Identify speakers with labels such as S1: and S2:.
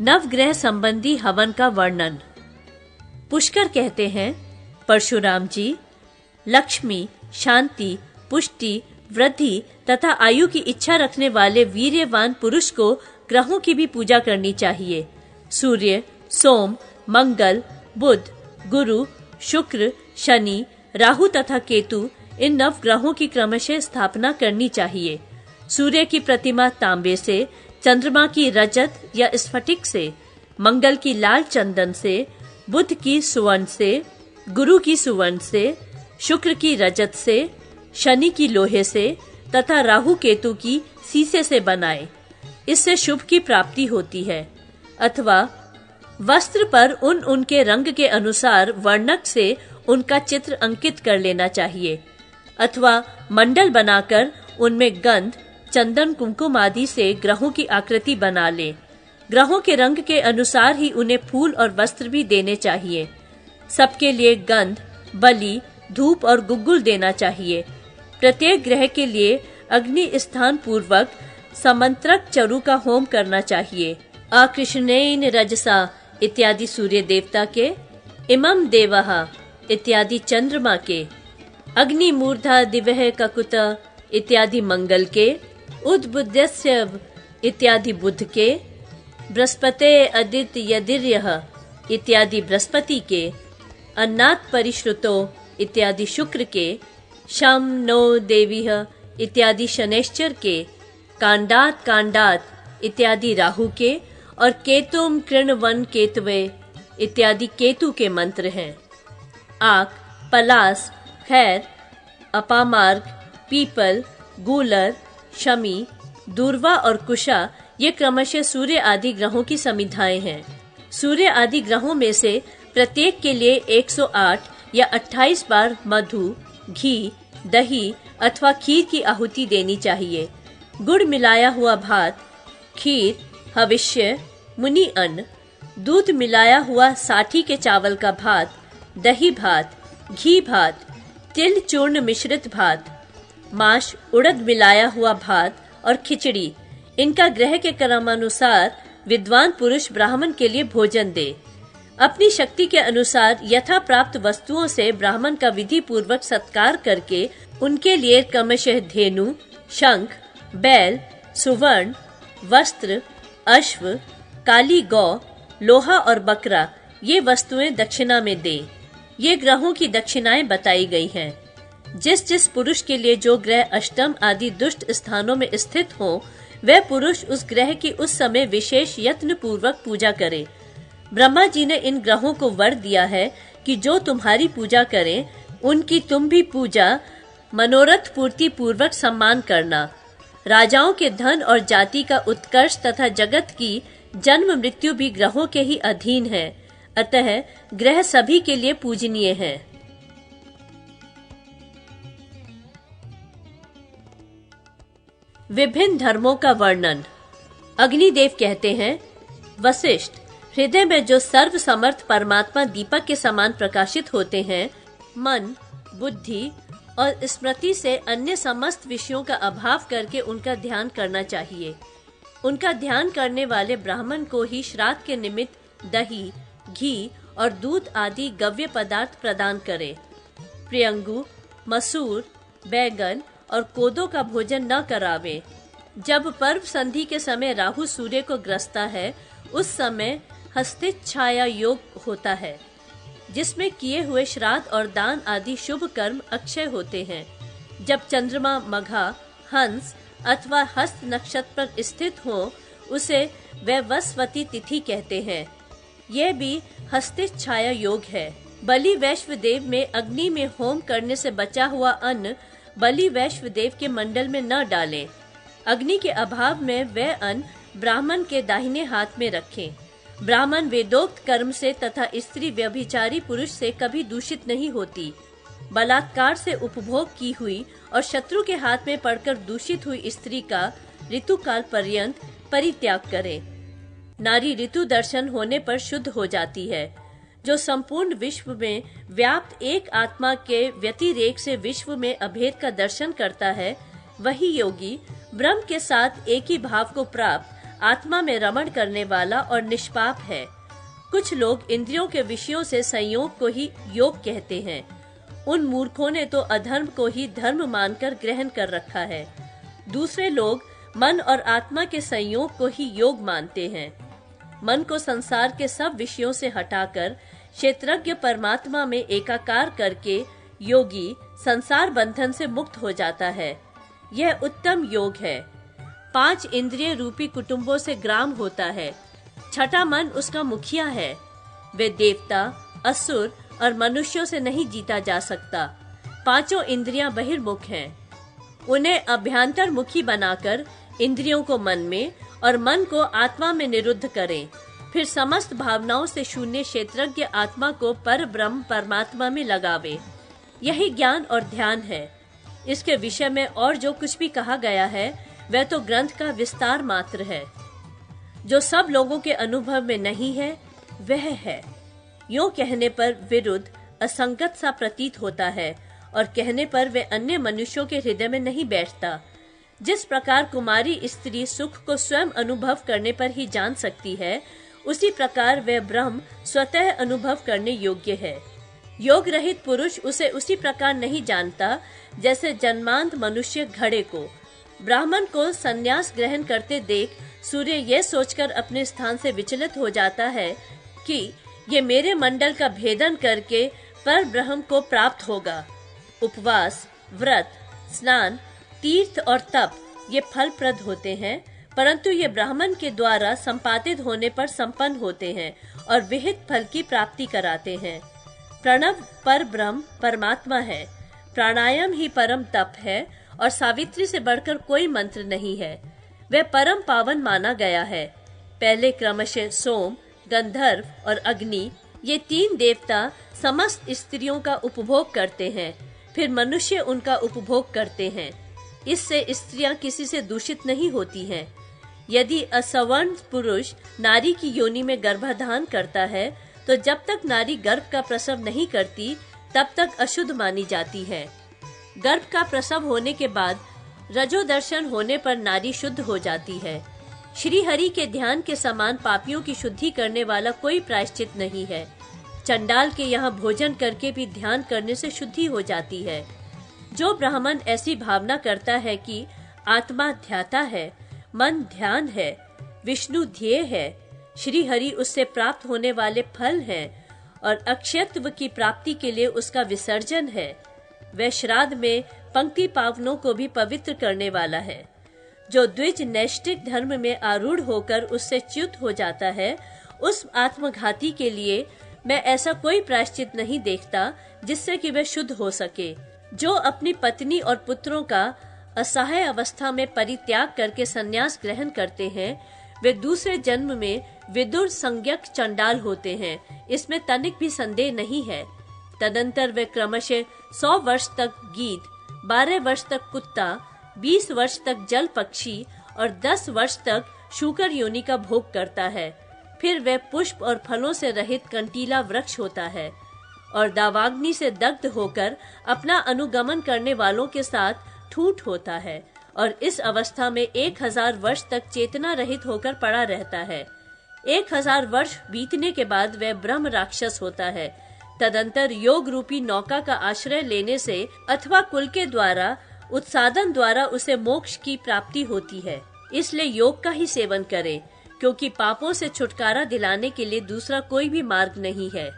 S1: नवग्रह संबंधी हवन का वर्णन। पुष्कर कहते हैं, परशुराम जी, लक्ष्मी, शांति, पुष्टि, वृद्धि तथा आयु की इच्छा रखने वाले वीर्यवान पुरुष को ग्रहों की भी पूजा करनी चाहिए। सूर्य, सोम, मंगल, बुध, गुरु, शुक्र, शनि, राहु तथा केतु, इन नव ग्रहों की क्रमशः स्थापना करनी चाहिए। सूर्य की प्रतिमा तांबे से, चंद्रमा की रजत या स्फटिक से, मंगल की लाल चंदन से, बुध की सुवर्ण से, गुरु की सुवर्ण से, शुक्र की रजत से, शनि की लोहे से तथा राहु केतु की सीसे से बनाए। इससे शुभ की प्राप्ति होती है। अथवा वस्त्र पर उनके रंग के अनुसार वर्णक से उनका चित्र अंकित कर लेना चाहिए। अथवा मंडल बनाकर उनमें गंध, चंदन, कुमकुम आदि से ग्रहों की आकृति बना ले। ग्रहों के रंग के अनुसार ही उन्हें फूल और वस्त्र भी देने चाहिए। सबके लिए गंध, बलि, धूप और गुग्गुल देना चाहिए। प्रत्येक ग्रह के लिए अग्नि स्थान पूर्वक समंत्रक चरु का होम करना चाहिए। आकृष्णेन रजसा इत्यादि सूर्य देवता के, इमं देवः इत्यादि चंद्रमा के, अग्नि मूर्धा दिवः ककुत इत्यादि मंगल के, उद्बुद्धस्य इत्यादि बुध के, बृहस्पते अदित यदिर्यः इत्यादि बृहस्पति के, अन्नात् परिश्रुतो इत्यादि शुक्र के, शम नो देवीः इत्यादि शनैश्चर के, कांडात कांडात इत्यादि राहु के और केतुम कृणवन केतवे इत्यादि केतु के मंत्र हैं। आक, पलास, खैर, अपामार्ग, पीपल, गूलर, शमी, दूर्वा और कुशा ये क्रमशः सूर्य आदि ग्रहों की समिधाएं हैं। सूर्य आदि ग्रहों में से प्रत्येक के लिए 108 या 28 बार मधु, घी, दही अथवा खीर की आहुति देनी चाहिए। गुड़ मिलाया हुआ भात, खीर, हविष्य, मुनि अन्न, दूध मिलाया हुआ साठी के चावल का भात, दही भात, घी भात, तिल चूर्ण मिश्रित भात, माश, उड़द मिलाया हुआ भात और खिचड़ी, इनका ग्रह के क्रमानुसार विद्वान पुरुष ब्राह्मण के लिए भोजन दे। अपनी शक्ति के अनुसार यथा प्राप्त वस्तुओं से ब्राह्मण का विधि पूर्वक सत्कार करके उनके लिए क्रमशः धेनु, शंख, बैल, सुवर्ण, वस्त्र, अश्व, काली गौ, लोहा और बकरा ये वस्तुएं दक्षिणा में दे। ये ग्रहों की दक्षिणाएं बताई गई हैं। जिस जिस पुरुष के लिए जो ग्रह अष्टम आदि दुष्ट स्थानों में स्थित हो, वह पुरुष उस ग्रह की उस समय विशेष यत्न पूर्वक पूजा करे। ब्रह्मा जी ने इन ग्रहों को वर दिया है कि जो तुम्हारी पूजा करें, उनकी तुम भी पूजा मनोरथ पूर्ति पूर्वक सम्मान करना। राजाओं के धन और जाति का उत्कर्ष तथा जगत की जन्म मृत्यु भी ग्रहों के ही अधीन है। अतः ग्रह सभी के लिए पूजनीय है। विभिन्न धर्मों का वर्णन। अग्निदेव कहते हैं, वशिष्ठ, हृदय में जो सर्व समर्थ परमात्मा दीपक के समान प्रकाशित होते हैं, मन, बुद्धि और स्मृति से अन्य समस्त विषयों का अभाव करके उनका ध्यान करना चाहिए। उनका ध्यान करने वाले ब्राह्मण को ही श्राद्ध के निमित्त दही, घी और दूध आदि गव्य पदार्थ प्रदान करे। प्रियंगु, मसूर, बैगन और कोदो का भोजन न करावे। जब पर्व संधि के समय राहु सूर्य को ग्रसता है, उस समय हस्तित छाया योग होता है, जिसमें किए हुए श्राद्ध और दान आदि शुभ कर्म अक्षय होते हैं। जब चंद्रमा मघा, हंस अथवा हस्त नक्षत्र पर स्थित हो, उसे वैवस्वती तिथि कहते हैं। यह भी हस्तित छाया योग है। बलि वैश्वदेव में अग्नि में होम करने से बचा हुआ अन्न बलि वैश्वदेव के मंडल में न डालें। अग्नि के अभाव में वह अन्न ब्राह्मण के दाहिने हाथ में रखें। ब्राह्मण वेदोक्त कर्म से तथा स्त्री व्यभिचारी पुरुष से कभी दूषित नहीं होती। बलात्कार से उपभोग की हुई और शत्रु के हाथ में पड़कर दूषित हुई स्त्री का ऋतुकाल पर्यंत परित्याग करे। नारी ऋतु दर्शन होने पर शुद्ध हो जाती है। जो संपूर्ण विश्व में व्याप्त एक आत्मा के व्यतिरेक से विश्व में अभेद का दर्शन करता है, वही योगी ब्रह्म के साथ एक ही भाव को प्राप्त आत्मा में रमण करने वाला और निष्पाप है। कुछ लोग इंद्रियों के विषयों से संयोग को ही योग कहते हैं। उन मूर्खों ने तो अधर्म को ही धर्म मानकर ग्रहण कर रखा है। दूसरे लोग मन और आत्मा के संयोग को ही योग मानते हैं। मन को संसार के सब विषयों से हटाकर क्षेत्रज्ञ परमात्मा में एकाकार करके योगी संसार बंधन से मुक्त हो जाता है। यह उत्तम योग है। 5 इंद्रिय रूपी कुटुंबों से ग्राम होता है। छठा मन उसका मुखिया है। वे देवता, असुर और मनुष्यों से नहीं जीता जा सकता। 5 इंद्रियां बहिर्मुख हैं। उन्हें अभ्यंतर मुखी बनाकर इंद्रियों को मन में और मन को आत्मा में निरुद्ध करें। फिर समस्त भावनाओं से शून्य क्षेत्रज्ञ आत्मा को पर ब्रह्म परमात्मा में लगावे। यही ज्ञान और ध्यान है। इसके विषय में और जो कुछ भी कहा गया है वह तो ग्रंथ का विस्तार मात्र है। जो सब लोगों के अनुभव में नहीं है वह है। यूं कहने पर विरुद्ध असंगत सा प्रतीत होता है और कहने पर वह अन्य मनुष्यों के हृदय में नहीं बैठता। जिस प्रकार कुमारी स्त्री सुख को स्वयं अनुभव करने पर ही जान सकती है, उसी प्रकार वह ब्रह्म स्वतः अनुभव करने योग्य है। योग रहित पुरुष उसे उसी प्रकार नहीं जानता जैसे जन्मांध मनुष्य घड़े को। ब्राह्मण को संन्यास ग्रहण करते देख सूर्य यह सोचकर अपने स्थान से विचलित हो जाता है कि ये मेरे मंडल का भेदन करके पर ब्रह्म को प्राप्त होगा। उपवास, व्रत, स्नान, तीर्थ और तप ये फलप्रद होते हैं, परंतु ये ब्राह्मण के द्वारा संपादित होने पर संपन्न होते हैं और विहित फल की प्राप्ति कराते हैं। प्रणव पर ब्रह्म परमात्मा है। प्राणायाम ही परम तप है और सावित्री से बढ़कर कोई मंत्र नहीं है। वह परम पावन माना गया है। पहले क्रमशः सोम, गंधर्व और अग्नि ये 3 देवता समस्त स्त्रियों का उपभोग करते हैं। फिर मनुष्य उनका उपभोग करते हैं। इससे स्त्रियां किसी से दूषित नहीं होती हैं। यदि असवर्ण पुरुष नारी की योनि में गर्भाधान करता है तो जब तक नारी गर्भ का प्रसव नहीं करती तब तक अशुद्ध मानी जाती है। गर्भ का प्रसव होने के बाद रजोदर्शन होने पर नारी शुद्ध हो जाती है। श्री हरि के ध्यान के समान पापियों की शुद्धि करने वाला कोई प्रायश्चित नहीं है। चंडाल के यहाँ भोजन करके भी ध्यान करने से शुद्धि हो जाती है। जो ब्राह्मण ऐसी भावना करता है कि आत्मा ध्याता है, मन ध्यान है, विष्णु ध्येय है, श्री हरि उससे प्राप्त होने वाले फल हैं और अक्षयत्व की प्राप्ति के लिए उसका विसर्जन है, वह श्राद्ध में पंक्ति पावनों को भी पवित्र करने वाला है। जो द्विज नैष्ठिक धर्म में आरूढ़ होकर उससे च्युत हो जाता है, उस आत्मघाती के लिए मैं ऐसा कोई प्रायश्चित नहीं देखता जिससे कि वह शुद्ध हो सके। जो अपनी पत्नी और पुत्रों का असहाय अवस्था में परित्याग करके संन्यास ग्रहण करते हैं, वे दूसरे जन्म में विदुर संज्ञक चंडाल होते हैं। इसमें तनिक भी संदेह नहीं है। तदंतर वे क्रमशः 100 वर्ष तक गीद, 12 वर्ष तक कुत्ता, 20 वर्ष तक जल पक्षी और 10 वर्ष तक शूकर योनि का भोग करता है। फिर वह पुष्प और फलों से रहित कंटीला वृक्ष होता है और दावाग्नि से दग्ध होकर अपना अनुगमन करने वालों के साथ ठूठ होता है और इस अवस्था में 1000 वर्ष तक चेतना रहित होकर पड़ा रहता है। 1000 वर्ष बीतने के बाद वह ब्रह्म राक्षस होता है। तदंतर योग रूपी नौका का आश्रय लेने से अथवा कुल के द्वारा उत्साधन द्वारा उसे मोक्ष की प्राप्ति होती है। इसलिए योग का ही सेवन करें, क्योंकि पापों से छुटकारा दिलाने के लिए दूसरा कोई भी मार्ग नहीं है।